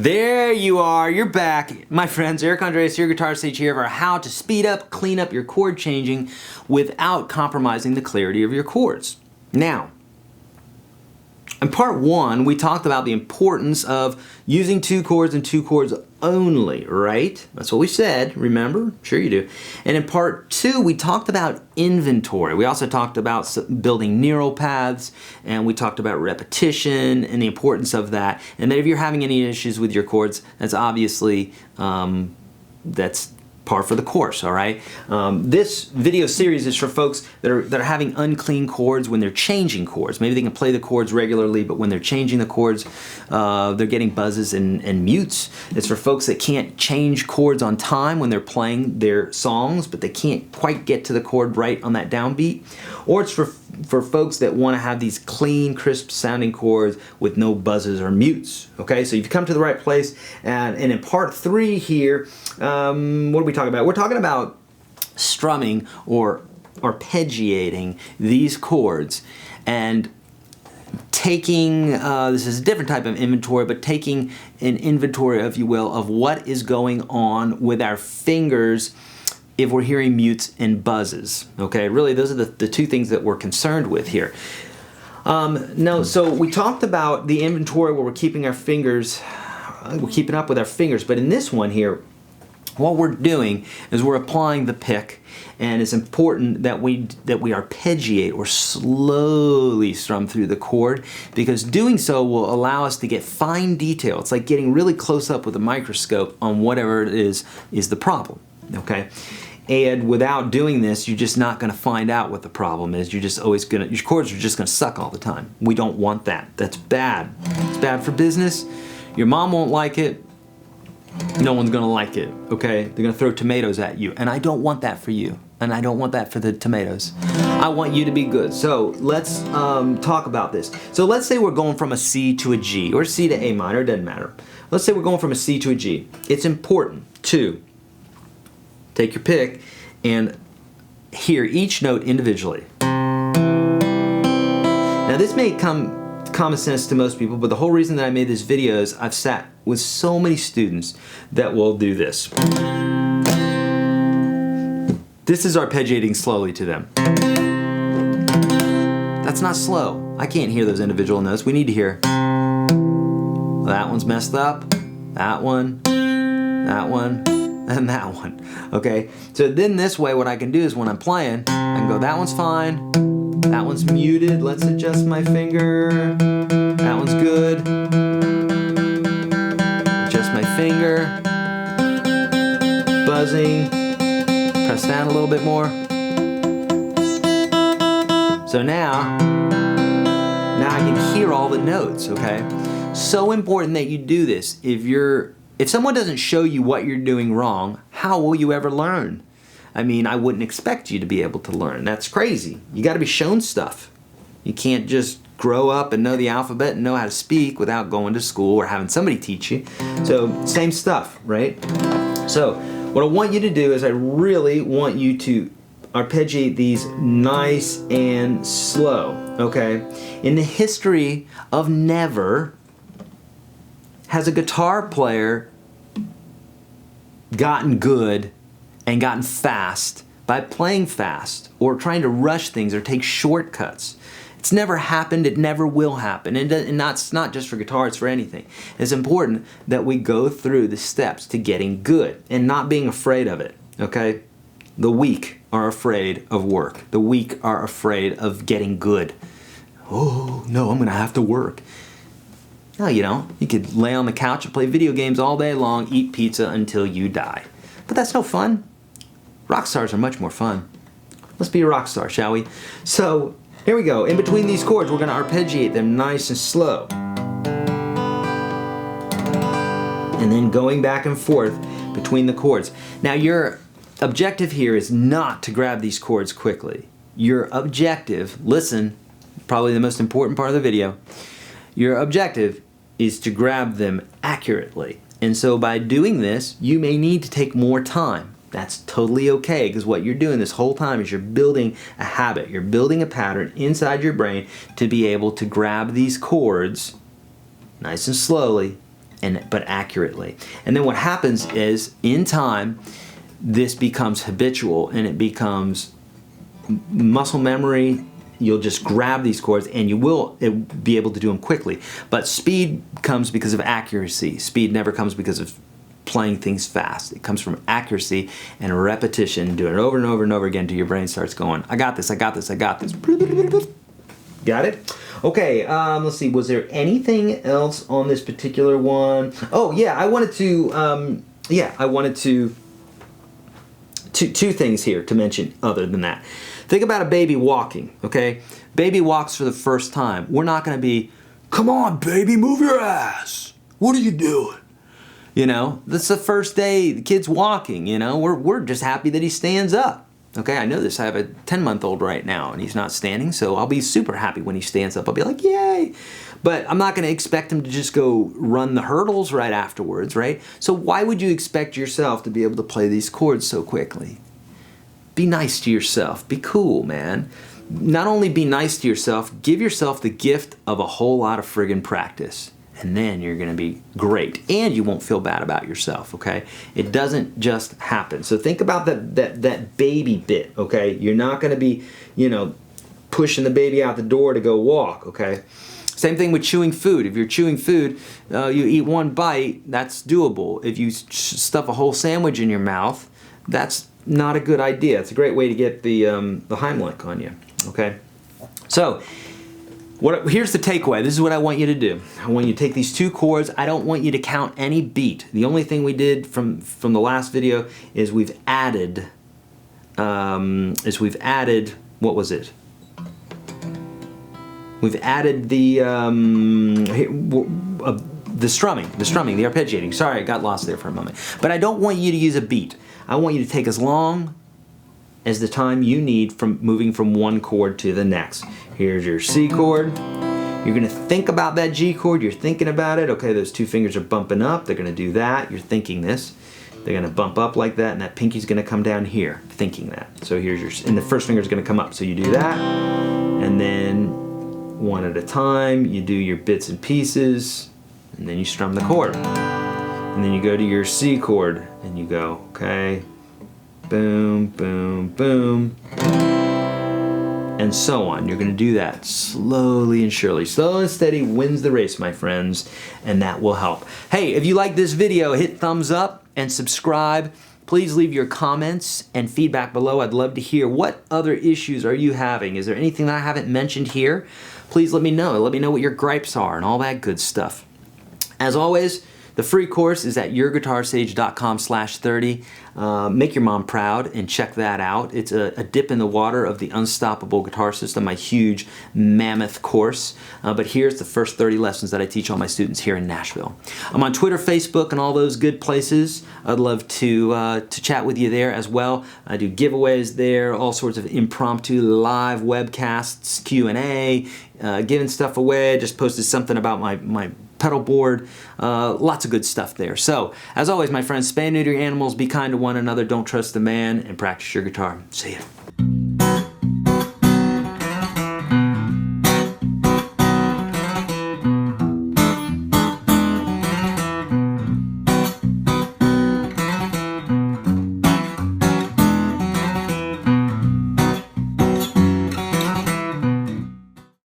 There you are, you're back. My friends, Eric Andreas, your guitar sage here for how to speed up, clean up your chord changing without compromising the clarity of your chords. Now, in part one, we talked about the importance of using two chords and two chords only, right? That's what we said, remember? Sure you do. And in part two, we talked about inventory. We also talked about building neural paths, and we talked about repetition and the importance of that. And then if you're having any issues with your chords, that's obviously, that's par for the course, all right? This video series is for folks that are having unclean chords when they're changing chords. Maybe they can play the chords regularly, but when they're changing the chords, they're getting buzzes and mutes. It's for folks that can't change chords on time when they're playing their songs, but they can't quite get to the chord right on that downbeat. Or it's for folks that want to have these clean, crisp sounding chords with no buzzes or mutes. Okay, so you've come to the right place. And in part three here, what are we talking about? We're talking about strumming or arpeggiating these chords and taking, this is a different type of inventory, but taking an inventory, if you will, of what is going on with our fingers if we're hearing mutes and buzzes. Okay, really those are the two things that we're concerned with here. So we talked about the inventory where we're keeping our fingers, we're keeping up with our fingers, but in this one here, what we're doing is we're applying the pick, and it's important that we arpeggiate or slowly strum through the chord, because doing so will allow us to get fine detail. It's like getting really close up with a microscope on whatever it is the problem, okay? And without doing this, you're just not going to find out what the problem is. You're just always going to, your chords are just going to suck all the time. We don't want that. That's bad. It's bad for business. Your mom won't like it. No one's gonna like it, okay? They're gonna throw tomatoes at you, and I don't want that for you, and I don't want that for the tomatoes. I want you to be good. So let's talk about this. So let's say we're going from a C to a G, or C to A minor, it doesn't matter. Let's say we're going from a C to a G. It's important to take your pick and hear each note individually. Now this may come common sense to most people, but the whole reason that I made this video is I've sat with so many students that will do this. This is arpeggiating slowly to them. That's not slow. I can't hear those individual notes. We need to hear, well, that one's messed up, that one, and that one, okay? So then this way what I can do is when I'm playing, I can go, that one's fine, that one's muted, let's adjust my finger. That one's good. Adjust my finger. Buzzing. Press down a little bit more. So now I can hear all the notes, okay? So important that you do this. If someone doesn't show you what you're doing wrong, how will you ever learn? I mean, I wouldn't expect you to be able to learn. That's crazy. You got to be shown stuff. You can't just grow up and know the alphabet and know how to speak without going to school or having somebody teach you. So, same stuff, right? So, what I want you to do is I really want you to arpeggiate these nice and slow, okay? In the history of never has a guitar player gotten good and gotten fast by playing fast or trying to rush things or take shortcuts. It's never happened, it never will happen, and it's not just for guitar, it's for anything. It's important that we go through the steps to getting good and not being afraid of it, okay? The weak are afraid of work. The weak are afraid of getting good. Oh, no, I'm gonna have to work. No, you don't. You could lay on the couch and play video games all day long, eat pizza until you die. But that's no fun. Rock stars are much more fun. Let's be a rock star, shall we? So, here we go. In between these chords, we're going to arpeggiate them nice and slow. And then going back and forth between the chords. Now, your objective here is not to grab these chords quickly. Your objective, listen, probably the most important part of the video, your objective is to grab them accurately. And so by doing this, you may need to take more time. That's totally okay, because what you're doing this whole time is you're building a habit. You're building a pattern inside your brain to be able to grab these chords nice and slowly but accurately. And then what happens is, in time, this becomes habitual and it becomes muscle memory. You'll just grab these chords and you will be able to do them quickly. But speed comes because of accuracy. Speed never comes because of playing things fast. It comes from accuracy and repetition, doing it over and over and over again until your brain starts going, I got this, I got this, I got this. Got it? Okay, let's see, was there anything else on this particular one? Oh yeah, I wanted to, two things here to mention other than that. Think about a baby walking, okay? Baby walks for the first time. We're not gonna be, come on baby, move your ass. What are you doing? You know, that's the first day the kid's walking, you know? We're just happy that he stands up. Okay, I know this. I have a 10-month-old right now and he's not standing, so I'll be super happy when he stands up. I'll be like, yay! But I'm not gonna expect him to just go run the hurdles right afterwards, right? So why would you expect yourself to be able to play these chords so quickly? Be nice to yourself. Be cool, man. Not only be nice to yourself, give yourself the gift of a whole lot of friggin' practice. And then you're gonna be great. And you won't feel bad about yourself, okay? It doesn't just happen. So think about that baby bit, okay? You're not gonna be, you know, pushing the baby out the door to go walk, okay? Same thing with chewing food. If you're chewing food, you eat one bite, that's doable. If you stuff a whole sandwich in your mouth, that's not a good idea. It's a great way to get the Heimlich on you, okay? So, here's the takeaway. This is what I want you to do. I want you to take these two chords. I don't want you to count any beat. The only thing we did from the last video is we've added, what was it? We've added the strumming, the arpeggiating. Sorry, I got lost there for a moment. But I don't want you to use a beat. I want you to take as long as the time you need from moving from one chord to the next. Here's your C chord. You're gonna think about that G chord. You're thinking about it. Okay, those two fingers are bumping up. They're gonna do that. You're thinking this. They're gonna bump up like that, and that pinky's gonna come down here, thinking that. So here's your, and the first finger's gonna come up. So you do that, and then one at a time, you do your bits and pieces, and then you strum the chord. And then you go to your C chord, and you go, okay, boom, boom, boom, and so on. You're gonna do that slowly and surely. Slow and steady wins the race, my friends, and that will help. Hey, if you like this video, hit thumbs up and subscribe. Please leave your comments and feedback below. I'd love to hear, what other issues are you having? Is there anything that I haven't mentioned here? Please let me know. Let me know what your gripes are and all that good stuff. As always, the free course is at YourGuitarSage.com/30. Make your mom proud and check that out. It's a dip in the water of the Unstoppable Guitar System, my huge mammoth course. But here's the first 30 lessons that I teach all my students here in Nashville. I'm on Twitter, Facebook, and all those good places. I'd love to chat with you there as well. I do giveaways there, all sorts of impromptu live webcasts, Q&A, giving stuff away. I just posted something about my pedal board, lots of good stuff there. So, as always, my friends, spay and neuter your animals, be kind to one another, don't trust the man, and practice your guitar. See ya.